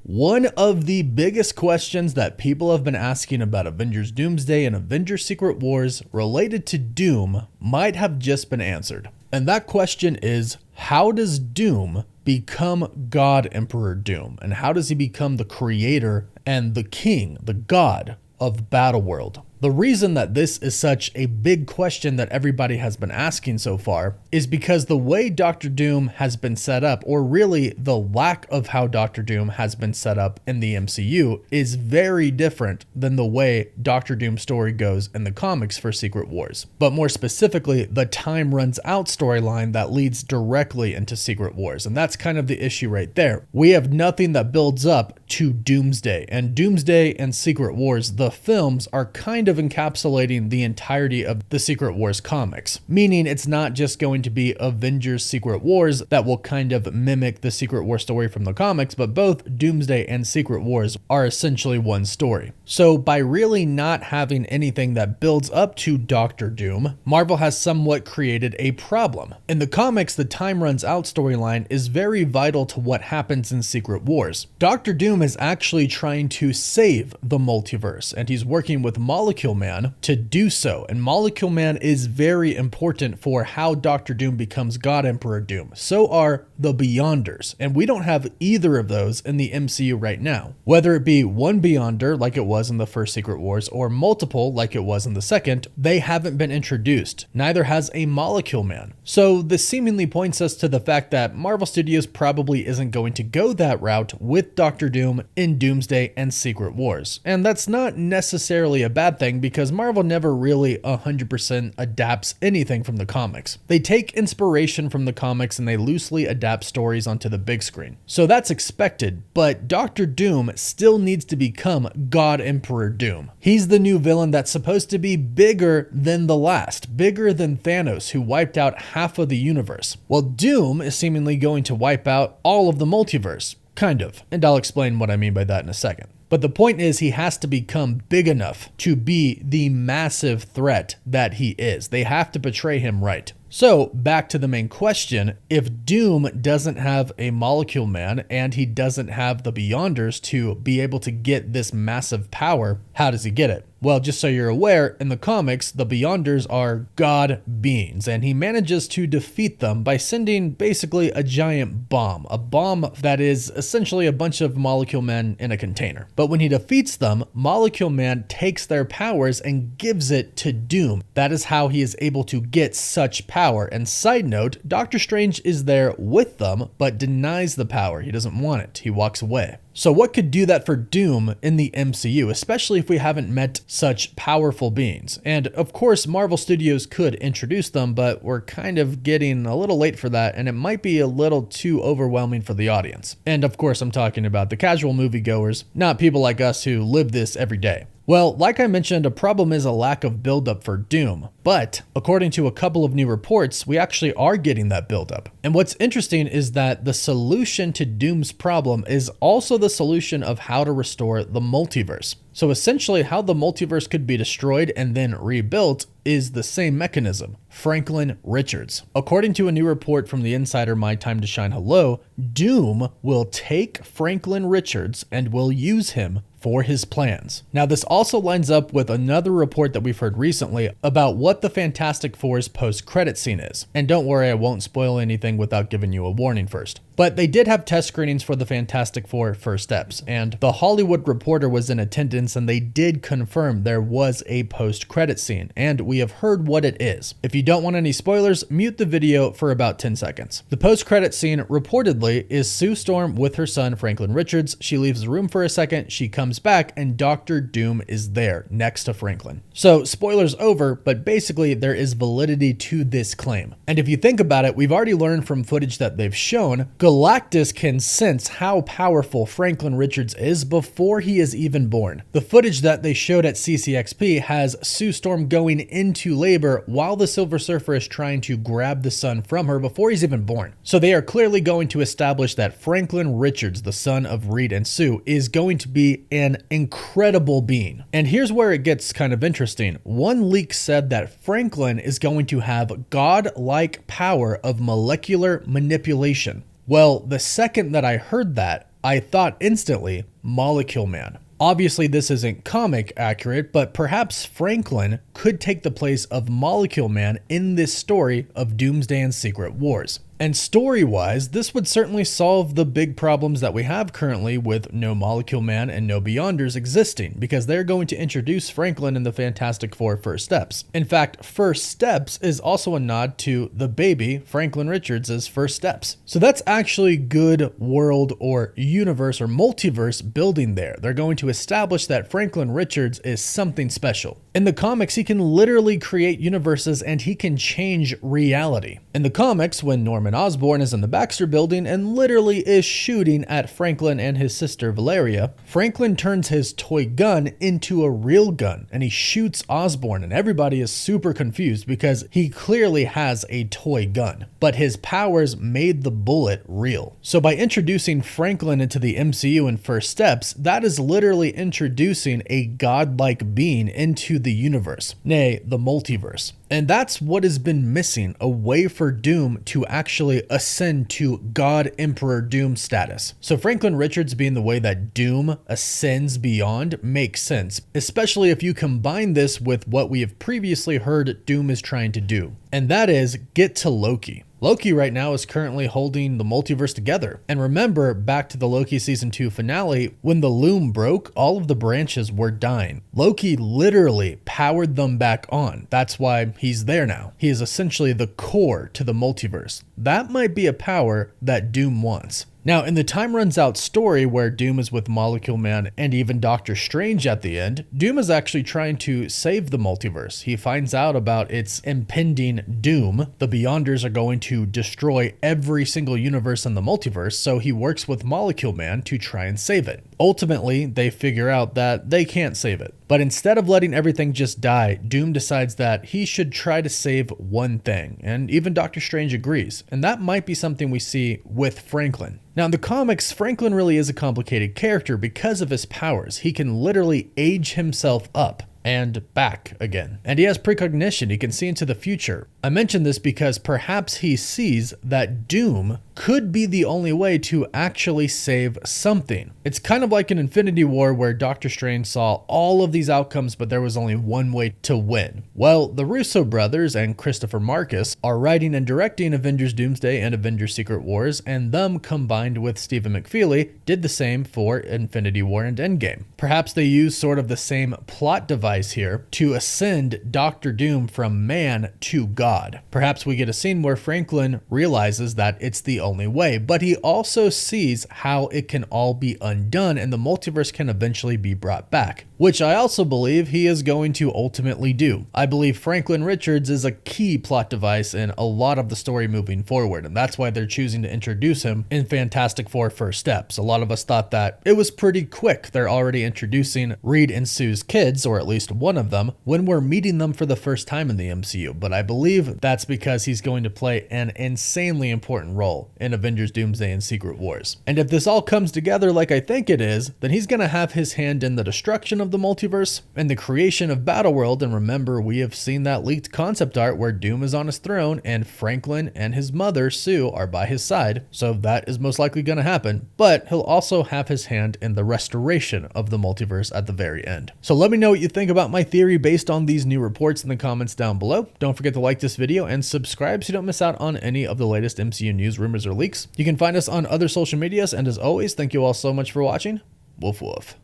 One of the biggest questions that people have been asking about Avengers Doomsday and Avengers Secret Wars related to Doom might have just been answered. And that question is, how does Doom become God Emperor Doom? And how does he become the creator and the king, the god of Battleworld? The reason that this is such a big question that everybody has been asking so far is because the way Doctor Doom has been set up, or really the lack of how Doctor Doom has been set up in the MCU, is very different than the way Doctor Doom's story goes in the comics for Secret Wars. But more specifically, the time runs out storyline that leads directly into Secret Wars. And that's kind of the issue right there. We have nothing that builds up to Doomsday, and Doomsday and Secret Wars, the films, are kind of encapsulating the entirety of the Secret Wars comics, meaning it's not just going to be Avengers Secret Wars that will kind of mimic the Secret War story from the comics, but both Doomsday and Secret Wars are essentially one story. So by really not having anything that builds up to Doctor Doom, Marvel has somewhat created a problem. In the comics, the time runs out storyline is very vital to what happens in Secret Wars. Doctor Doom is actually trying to save the multiverse, and he's working with Molecule Man to do so. And Molecule Man is very important for how Doctor Doom becomes God Emperor Doom. So are the Beyonders, and we don't have either of those in the MCU right now. Whether it be one Beyonder like it was in the first Secret Wars or multiple like it was in the second, they haven't been introduced. Neither has a Molecule Man. So this seemingly points us to the fact that Marvel Studios probably isn't going to go that route with Doctor Doom in Doomsday and Secret Wars. And that's not necessarily a bad thing, because Marvel never really 100% adapts anything from the comics. They take inspiration from the comics and they loosely adapt stories onto the big screen. So that's expected, but Doctor Doom still needs to become God Emperor Doom. He's the new villain that's supposed to be bigger than the last, bigger than Thanos, who wiped out half of the universe. Well, Doom is seemingly going to wipe out all of the multiverse. Kind of. And I'll explain what I mean by that in a second. But the point is, he has to become big enough to be the massive threat that he is. They have to portray him right. So back to the main question, if Doom doesn't have a Molecule Man and he doesn't have the Beyonders to be able to get this massive power, how does he get it? Well, just so you're aware, in the comics, the Beyonders are god beings, and he manages to defeat them by sending basically a giant bomb, a bomb that is essentially a bunch of Molecule Men in a container. But when he defeats them, Molecule Man takes their powers and gives it to Doom. That is how he is able to get such power. And side note, Doctor Strange is there with them, but denies the power. He doesn't want it. He walks away. So what could do that for Doom in the MCU, especially if we haven't met such powerful beings? And of course, Marvel Studios could introduce them, but we're kind of getting a little late for that, and it might be a little too overwhelming for the audience. And of course, I'm talking about the casual moviegoers, not people like us who live this every day. Well, like I mentioned, a problem is a lack of buildup for Doom, but according to a couple of new reports, we actually are getting that buildup. And what's interesting is that the solution to Doom's problem is also the solution of how to restore the multiverse. So essentially, how the multiverse could be destroyed and then rebuilt is the same mechanism: Franklin Richards. According to a new report from the insider My Time to Shine Hello, Doom will take Franklin Richards and will use him for his plans. Now, this also lines up with another report that we've heard recently about what the Fantastic Four's post-credit scene is. And don't worry, I won't spoil anything without giving you a warning first. But they did have test screenings for the Fantastic Four First Steps, and the Hollywood Reporter was in attendance, and they did confirm there was a post-credit scene, and we have heard what it is. If you don't want any spoilers, mute the video for about 10 seconds. The post-credit scene reportedly is Sue Storm with her son Franklin Richards. She leaves the room for a second, she comes back, and Doctor Doom is there next to Franklin. So spoilers over, but basically there is validity to this claim. And if you think about it, we've already learned from footage that they've shown, Galactus can sense how powerful Franklin Richards is before he is even born. The footage that they showed at CCXP has Sue Storm going into labor while the Silver Surfer is trying to grab the son from her before he's even born. So they are clearly going to establish that Franklin Richards, the son of Reed and Sue, is going to be an incredible being. And here's where it gets kind of interesting. One leak said that Franklin is going to have god-like power of molecular manipulation. Well, the second that I heard that, I thought instantly Molecule Man. Obviously, this isn't comic accurate, but perhaps Franklin could take the place of Molecule Man in this story of Doomsday and Secret Wars. And story-wise, this would certainly solve the big problems that we have currently with no Molecule Man and no Beyonders existing, because they're going to introduce Franklin in the Fantastic Four First Steps. In fact, First Steps is also a nod to the baby, Franklin Richards' First Steps. So that's actually good world or universe or multiverse building there. They're going to establish that Franklin Richards is something special. In the comics, he can literally create universes and he can change reality. In the comics, when Norman Osborn is in the Baxter building and literally is shooting at Franklin and his sister Valeria, Franklin turns his toy gun into a real gun and he shoots Osborn, and everybody is super confused because he clearly has a toy gun, but his powers made the bullet real. So by introducing Franklin into the MCU in First Steps, that is literally introducing a godlike being into the universe, nay, the multiverse. And that's what has been missing, a way for Doom to actually ascend to God Emperor Doom status. So Franklin Richards being the way that Doom ascends beyond makes sense, especially if you combine this with what we have previously heard Doom is trying to do, and that is get to Loki. Loki right now is currently holding the multiverse together. And remember back to the Loki season 2 finale, when the loom broke, all of the branches were dying. Loki literally powered them back on. That's why he's there now. He is essentially the core to the multiverse. That might be a power that Doom wants. Now, in the Time Runs Out story where Doom is with Molecule Man and even Doctor Strange at the end, Doom is actually trying to save the multiverse. He finds out about its impending doom. The Beyonders are going to destroy every single universe in the multiverse, so he works with Molecule Man to try and save it. Ultimately, they figure out that they can't save it. But instead of letting everything just die, Doom decides that he should try to save one thing, and even Doctor Strange agrees. And that might be something we see with Franklin. Now in the comics, Franklin really is a complicated character because of his powers. He can literally age himself up and back again. And he has precognition, he can see into the future. I mention this because perhaps he sees that Doom could be the only way to actually save something. It's kind of like an Infinity War where Doctor Strange saw all of these outcomes, but there was only one way to win. Well, the Russo brothers and Christopher Marcus are writing and directing Avengers Doomsday and Avengers Secret Wars, and them combined with Stephen McFeely did the same for Infinity War and Endgame. Perhaps they use sort of the same plot device here to ascend Doctor Doom from man to God. Perhaps we get a scene where Franklin realizes that it's the only way, but he also sees how it can all be undone and the multiverse can eventually be brought back, which I also believe he is going to ultimately do. I believe Franklin Richards is a key plot device in a lot of the story moving forward, and that's why they're choosing to introduce him in Fantastic Four First Steps. A lot of us thought that it was pretty quick. They're already introducing Reed and Sue's kids, or at least one of them, when we're meeting them for the first time in the MCU, but I believe that's because he's going to play an insanely important role in Avengers Doomsday and Secret Wars. And if this all comes together like I think it is, then he's going to have his hand in the destruction of the multiverse and the creation of Battleworld. And remember, we have seen that leaked concept art where Doom is on his throne and Franklin and his mother, Sue, are by his side. So that is most likely going to happen, but he'll also have his hand in the restoration of the multiverse at the very end. So let me know what you think about my theory based on these new reports in the comments down below. Don't forget to like this video and subscribe so you don't miss out on any of the latest MCU news, rumors, or leaks. You can find us on other social medias, and as always, thank you all so much for watching. Woof woof.